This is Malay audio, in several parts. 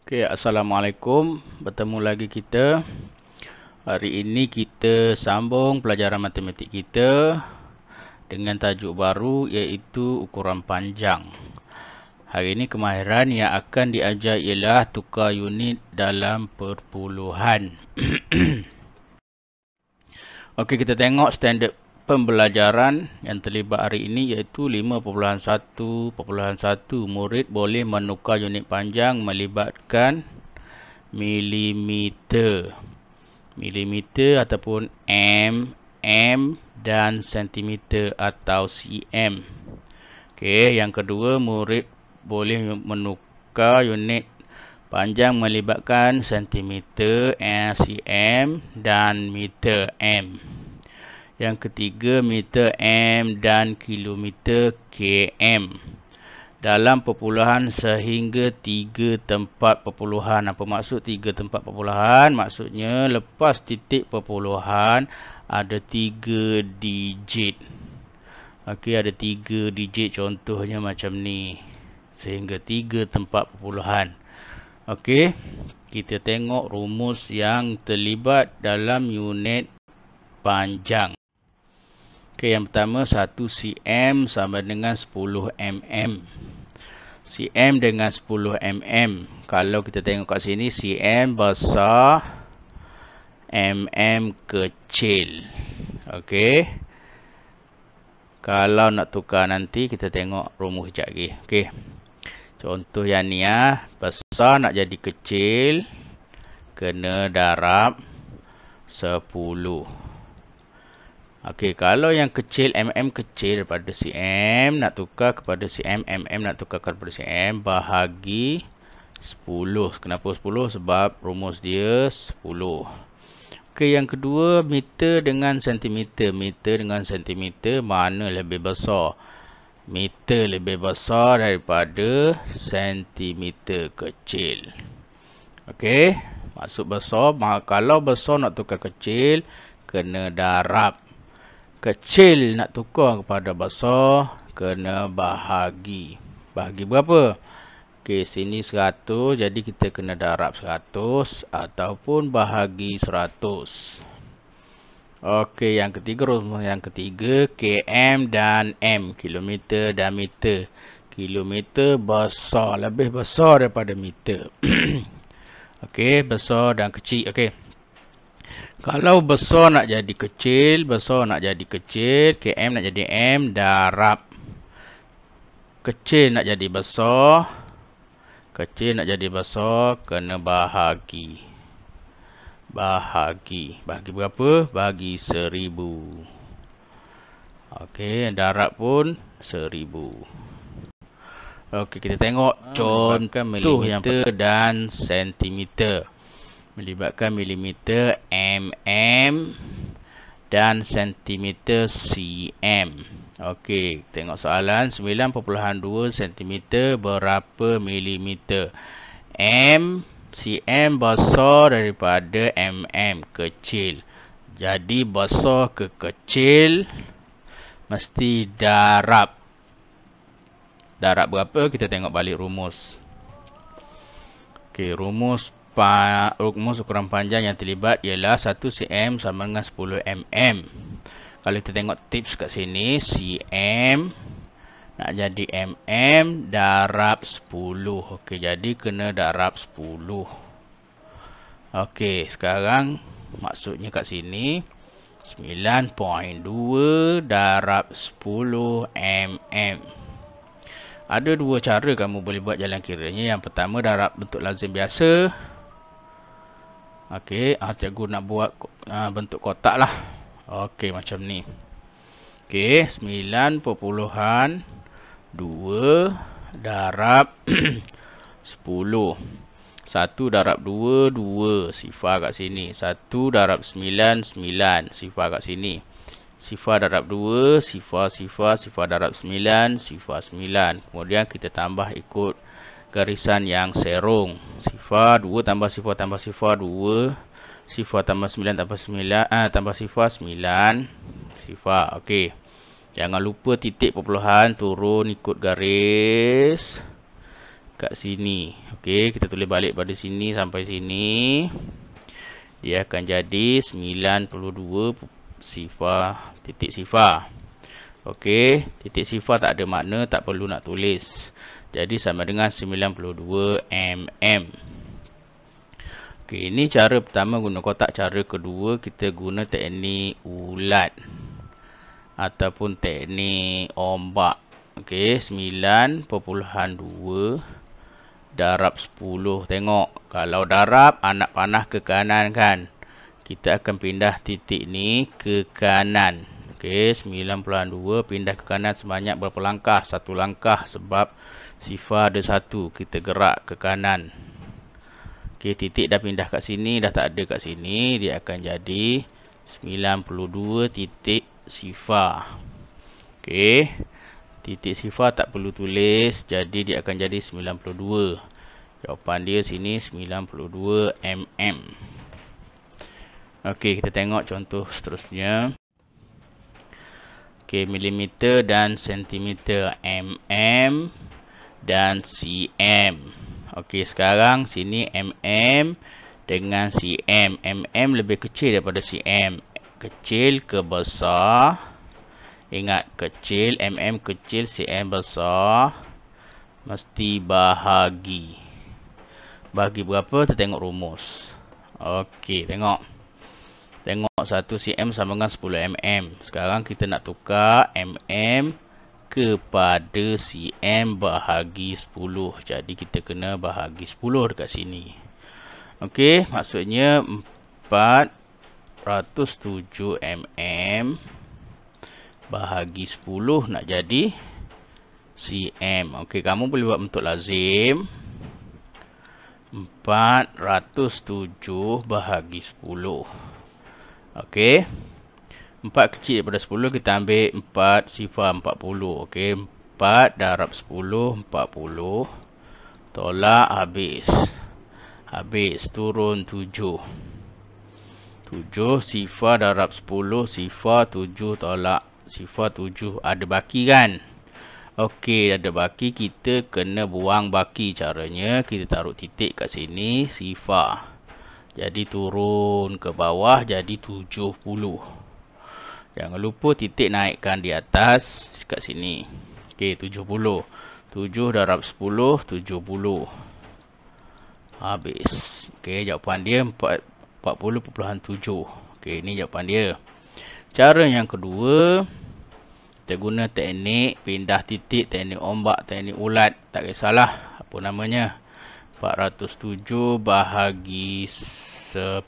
Okey, Assalamualaikum. Bertemu lagi kita. Hari ini kita sambung pelajaran matematik kita dengan tajuk baru iaitu ukuran panjang. Hari ini kemahiran yang akan diajar ialah tukar unit dalam perpuluhan. Okey, kita tengok standard pembelajaran yang terlibat hari ini iaitu 5.1.1. Murid boleh menukar unit panjang melibatkan milimeter ataupun mm dan sentimeter atau cm. Okey, yang kedua, murid boleh menukar unit panjang melibatkan sentimeter, cm dan meter m. Yang ketiga, meter m dan kilometer km. Dalam perpuluhan sehingga 3 tempat perpuluhan. Apa maksud 3 tempat perpuluhan? Maksudnya lepas titik perpuluhan ada 3 digit. Okey, ada 3 digit, contohnya macam ni. Sehingga 3 tempat perpuluhan. Okey, kita tengok rumus yang terlibat dalam unit panjang. Okey, yang pertama 1 cm sama dengan 10 mm. Cm dengan 10 mm. Kalau kita tengok kat sini, cm besar, mm kecil. Okey. Kalau nak tukar nanti, kita tengok rumus sekejap lagi. Okey. Contoh yang ni besar nak jadi kecil, kena darab 10. Okey, kalau yang kecil, mm kecil daripada cm, nak tukar kepada cm, mm nak tukar kepada cm, bahagi 10. Kenapa 10? Sebab rumus dia 10. Okey, yang kedua, meter dengan sentimeter. Meter dengan sentimeter, mana lebih besar? Meter lebih besar daripada sentimeter kecil. Okey, maksud besar, kalau besar nak tukar kecil, kena darab. Kecil nak tukar kepada besar, kena bahagi. Bahagi berapa? Okey, sini 100, jadi kita kena darab 100 ataupun bahagi 100. Okey, yang ketiga, rumus yang ketiga, km dan m, kilometer dan meter. Kilometer besar, lebih besar daripada meter. Okey, besar dan kecil. Okey. Kalau besar nak jadi kecil, km nak jadi m, darab. Kecil nak jadi besar, kena bahagi. Bahagi berapa? Bahagi 1000. Okey, darab pun 1000. Okey, kita tengok contoh milimeter dan sentimeter. Melibatkan milimeter, mm dan sentimeter, cm. Okey, tengok soalan. 9.2 cm berapa milimeter? cm besar daripada mm kecil. Jadi besar ke kecil mesti darab. Darab berapa? Kita tengok balik rumus. Okey, rumus ukuran panjang yang terlibat ialah 1 cm sama dengan 10 mm. Kalau kita tengok tips kat sini, cm nak jadi mm, darab 10. Okey, jadi kena darab 10. Okey, sekarang maksudnya kat sini 9.2 darab 10 mm. Ada dua cara kamu boleh buat jalan kiranya. Yang pertama, darab bentuk lazim biasa. Okey, cikgu nak buat bentuk kotak lah. Okey, macam ni. Okey, 9.2 darab 10. 1 darab 2, 2. Sifar kat sini. 1 darab 9, 9. Sifar kat sini. Sifar darab 2, sifar darab 9, sifar 9. Kemudian kita tambah ikut garisan yang serong. Sifar 2 tambah sifar 2. Sifar tambah 9 tambah 9 tambah sifar 9. Sifar. Okey. Jangan lupa titik perpuluhan turun ikut garis. kat sini. Okey, kita tulis balik pada sini sampai sini. Dia akan jadi 92 sifar titik sifar. Okey, titik sifar tak ada makna, tak perlu nak tulis. Jadi sama dengan 92 mm. Okey, ini cara pertama guna kotak. Cara kedua kita guna teknik ulat ataupun teknik ombak. Okey, 9.2 darab 10. Tengok, kalau darab anak panah ke kanan kan, kita akan pindah titik ni ke kanan. Okey, 9.2 pindah ke kanan sebanyak berapa langkah? 1 langkah, sebab sifar ada 1. Kita gerak ke kanan. Okey, titik dah pindah kat sini, dah tak ada kat sini. Dia akan jadi 92 titik sifar. Okey, titik sifar tak perlu tulis, jadi dia akan jadi 92. Jawapan dia sini 92 mm. Okey, kita tengok contoh seterusnya. Okey, milimeter dan sentimeter, mm dan cm. Okey, sekarang sini mm dengan cm. Mm lebih kecil daripada cm. Kecil ke besar? Ingat, kecil, mm kecil, cm besar. Mesti bahagi. Bahagi berapa? Kita tengok rumus. Okey, tengok. Tengok 1 cm sama dengan 10 mm. Sekarang kita nak tukar mm kepada cm bahagi 10. Jadi kita kena bahagi 10 dekat sini. Okey, maksudnya 407 mm bahagi 10 nak jadi cm. Okey, kamu boleh buat bentuk lazim. 407 bahagi 10. Okey, 4 kecil daripada 10, kita ambil 4 sifar 40. Okey, 4 darab 10, 40. Tolak, habis. Habis, turun 7. 7 sifar darab 10, sifar 7 tolak sifar 7. Ada baki kan? Okey, ada baki, kita kena buang baki. Caranya kita taruh titik kat sini, sifar. Jadi turun ke bawah jadi 70. Jangan lupa titik naikkan di atas kat sini. Okey, 70. 7 darab 10, 70. Habis. Okey, jawapan dia 40.7. Okey, ini jawapan dia. Cara yang kedua, kita guna teknik pindah titik, teknik ombak, teknik ulat. Tak kisahlah apa namanya. 407 bahagi 10.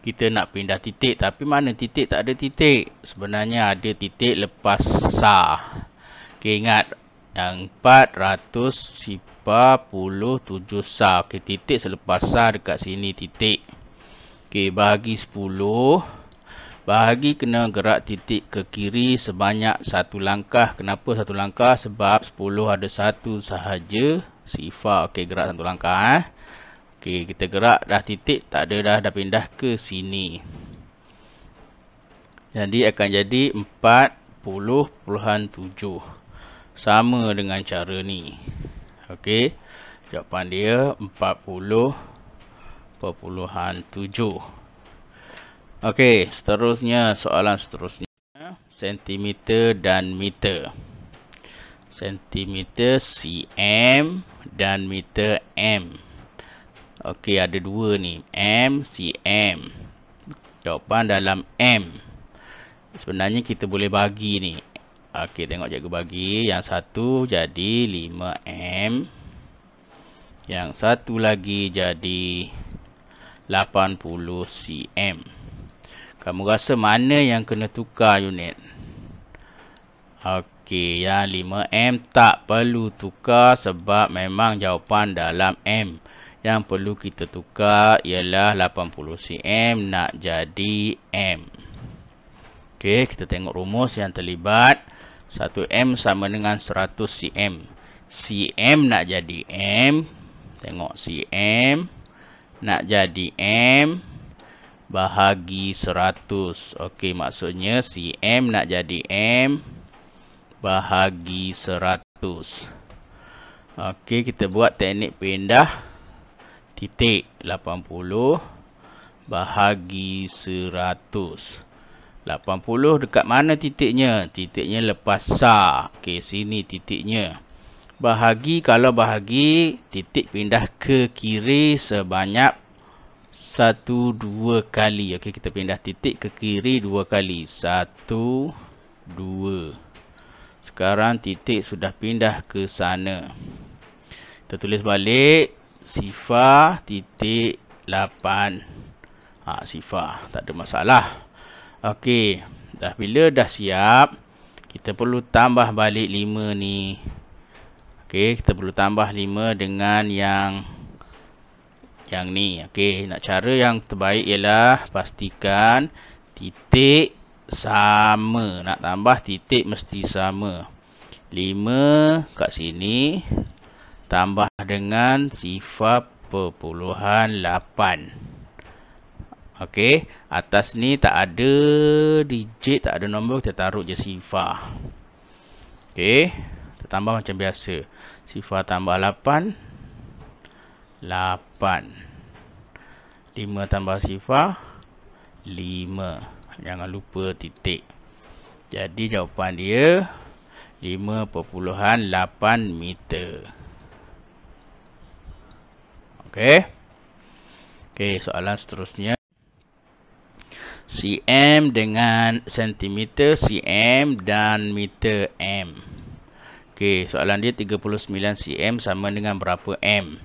Kita nak pindah titik, tapi mana titik? Tak ada titik. Sebenarnya ada titik lepas sar. Okey, ingat yang 447 sar. Okey, titik selepas sar dekat sini titik. Okey, bahagi 10. Bahagi kena gerak titik ke kiri sebanyak 1 langkah. Kenapa 1 langkah? Sebab 10 ada 1 sahaja sifar. Okey, gerak 1 langkah. Okey, kita gerak dah titik, tak ada dah pindah ke sini. Jadi akan jadi 40.7. Sama dengan cara ni. Okey, jawapan dia 40.7. Okey, seterusnya, soalan seterusnya. Sentimeter dan meter. Sentimeter cm dan meter m. Okey, ada dua ni, m, cm. Jawapan dalam m. Sebenarnya kita boleh bagi ni. Okey, tengok cikgu bagi. Yang satu jadi 5m. Yang satu lagi jadi 80 cm. Kamu rasa mana yang kena tukar unit? Okey, yang 5m tak perlu tukar sebab memang jawapan dalam m. Yang perlu kita tukar ialah 80 cm nak jadi m. Okey, kita tengok rumus yang terlibat. 1m sama dengan 100 cm. Cm nak jadi m. Tengok, cm nak jadi m bahagi 100. Okey, maksudnya cm nak jadi m bahagi 100. Okey, kita buat teknik pindah titik. 80 bahagi 100. 80 dekat mana titiknya? Titiknya lepas sar. Okey, sini titiknya. Bahagi, kalau bahagi, titik pindah ke kiri sebanyak 1-2 kali. Okey, kita pindah titik ke kiri 2 kali. 1, 2. Sekarang titik sudah pindah ke sana. Kita tulis balik. Sifar titik 8. Sifar. Tak ada masalah. Okey. Bila dah siap, kita perlu tambah balik 5 ni. Okey, kita perlu tambah 5 dengan yang ni. Okey, nak cara yang terbaik ialah pastikan titik sama. Nak tambah titik mesti sama. 5 kat sini tambah dengan 0.8. Okey, atas ni tak ada digit, tak ada nombor, kita taruh je sifar. Okey, kita tambah macam biasa. Sifar tambah 8. 8. 5 tambah sifar 5. Jangan lupa titik. Jadi jawapan dia 5.8 meter. Okey. Okey, soalan seterusnya. cm dengan sentimeter cm dan meter m. Okey, soalan dia 39 cm sama dengan berapa m?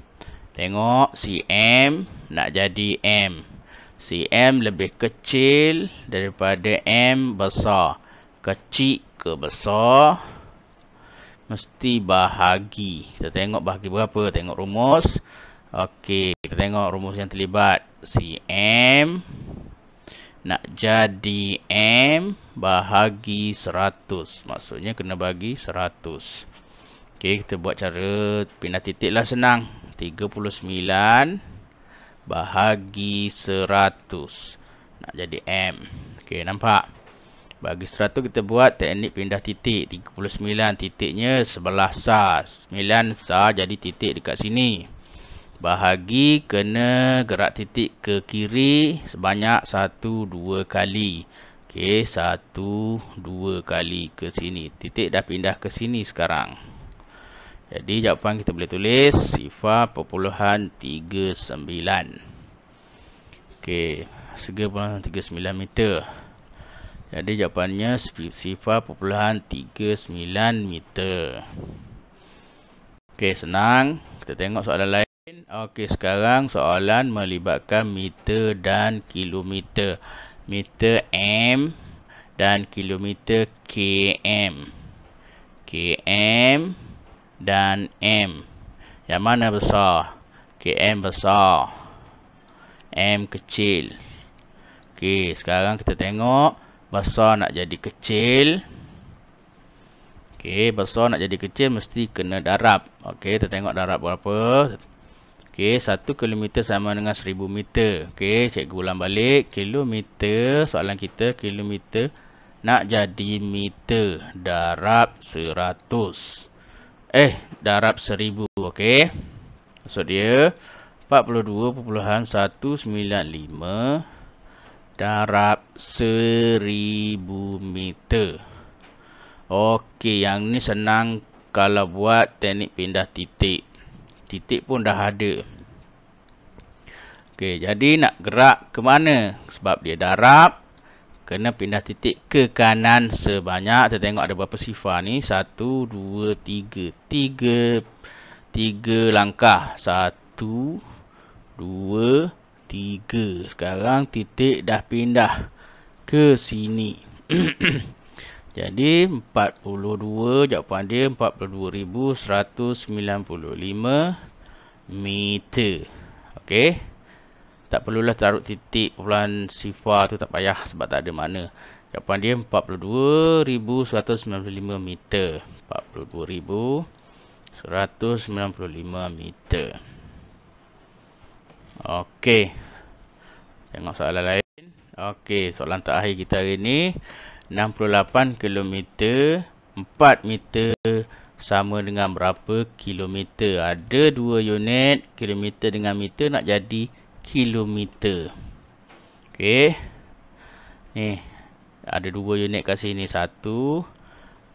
Tengok cm nak jadi m. cm lebih kecil daripada m besar. Kecil ke besar mesti bahagi. Kita tengok bahagi berapa? Tengok rumus. Okey, kita tengok rumus yang terlibat. cm nak jadi m bahagi 100. Maksudnya kena bagi 100. Okey, kita buat cara pindah titik lah, senang. 39 bahagi 100. Nak jadi m. Okey, nampak? Bagi 100 kita buat teknik pindah titik. 39 titiknya sebelah sar. 9 sar jadi titik dekat sini. Bahagi kena gerak titik ke kiri sebanyak 1-2 kali. Okey, 1-2 kali ke sini. Titik dah pindah ke sini sekarang. Jadi jawapan kita boleh tulis 0.39. Okey, 0.39 meter. Jadi jawapannya 0.39 meter. Okey, senang. Kita tengok soalan lain. Okey, sekarang soalan melibatkan meter dan kilometer. Meter m dan kilometer km. Km dan m. Yang mana besar? Km besar. M kecil. Okey, sekarang kita tengok besar nak jadi kecil. Okey, besar nak jadi kecil mesti kena darab. Okey, kita tengok darab berapa. Okey, 1 kilometer sama dengan 1000 meter. Okey, cikgu ulang balik. Kilometer, soalan kita kilometer nak jadi meter. Darab 100. Darab 1000. Okey. Maksud dia 42.195 darab 1000 meter. Okey, yang ni senang kalau buat teknik pindah titik. Titik pun dah ada. Okey, jadi nak gerak ke mana? Sebab dia darab, kena pindah titik ke kanan sebanyak. Kita tengok ada berapa sifar ni. 1, 2, 3. 3 langkah. 1, 2, 3. Sekarang titik dah pindah ke sini. Jadi 42, jawapan dia 42.195 meter. Okey. Tak perlulah taruh titik kumpulan sifar tu, tak payah sebab tak ada makna. Jawapan dia 42.195 meter. 42.195 meter. Okey. Tengok soalan lain. Okey, soalan terakhir kita hari ni. 68 km 4 meter sama dengan berapa kilometer. Ada 2 unit, kilometer dengan meter nak jadi kilometer. Okey. Ni ada 2 unit kat sini. 1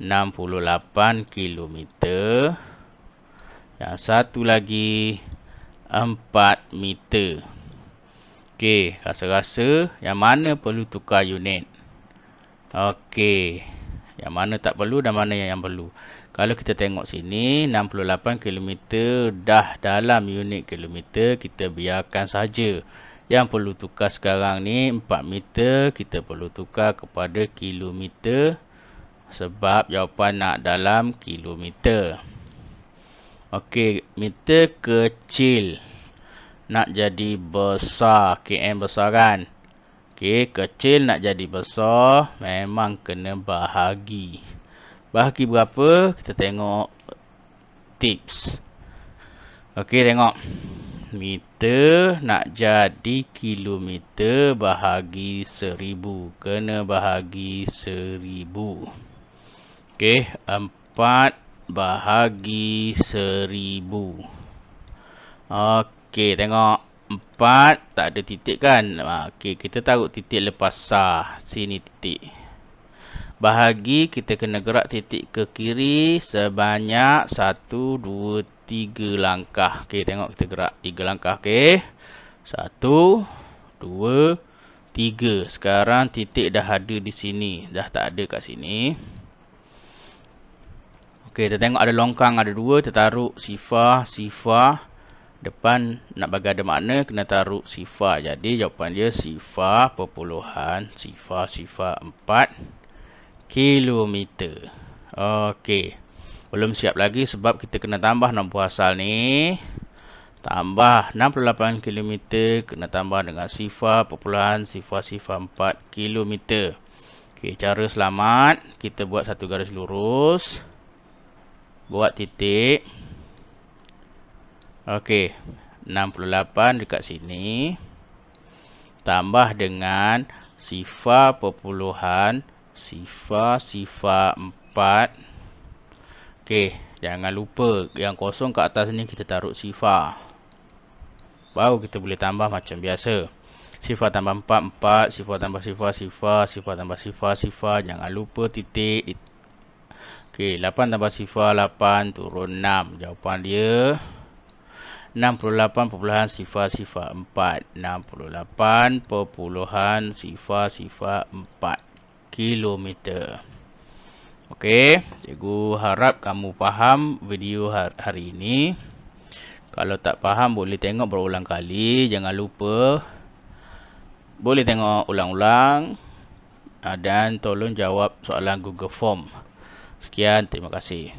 68 kilometer. Yang satu lagi 4 meter. Okey, rasa-rasa yang mana perlu tukar unit? Okey, yang mana tak perlu dan mana yang perlu? Kalau kita tengok sini, 68 km dah dalam unit kilometer, kita biarkan saja. Yang perlu tukar sekarang ni 4 meter, kita perlu tukar kepada kilometer sebab jawapan nak dalam kilometer. Okey, meter kecil nak jadi besar, km besar kan? Okey, kecil nak jadi besar, memang kena bahagi. Bahagi berapa? Kita tengok tips. Okey, tengok. Meter nak jadi kilometer bahagi 1000. Kena bahagi 1000. Okey, 4 bahagi 1000. Okey, tengok. 4 tak ada titik kan? Okey, kita taruh titik lepas sah. Sini titik. Bahagi, kita kena gerak titik ke kiri sebanyak 1, 2, 3 langkah. Okey, tengok kita gerak 3 langkah. Okey. 1, 2, 3. Sekarang titik dah ada di sini. Dah tak ada kat sini. Okey, kita tengok ada longkang, ada 2. Kita taruh sifar, sifar. Depan nak bagi ada makna, kena taruh sifar. Jadi jawapan dia sifar perpuluhan sifar 4 kilometer. Okey. Belum siap lagi sebab kita kena tambah nombor asal ni. Tambah 68 kilometer, kena tambah dengan sifar perpuluhan sifar 4 kilometer. Okey, cara selamat, kita buat satu garis lurus. Buat titik. Okey, 68 dekat sini. Tambah dengan sifar perpuluhan sifar 4. Okey, jangan lupa yang kosong kat atas ni kita taruh sifar. Baru kita boleh tambah macam biasa. Sifar tambah 4, 4. Sifar tambah sifar, sifar. Sifar tambah sifar, sifar. Jangan lupa titik. Okey, 8 tambah sifar, 8. Turun 6. Jawapan dia 68 perpuluhan sifar 4. 68 perpuluhan sifar 4 kilometer. Okey, cikgu harap kamu faham video hari ini. Kalau tak faham boleh tengok berulang kali. Jangan lupa boleh tengok ulang-ulang dan tolong jawab soalan Google Form. Sekian, terima kasih.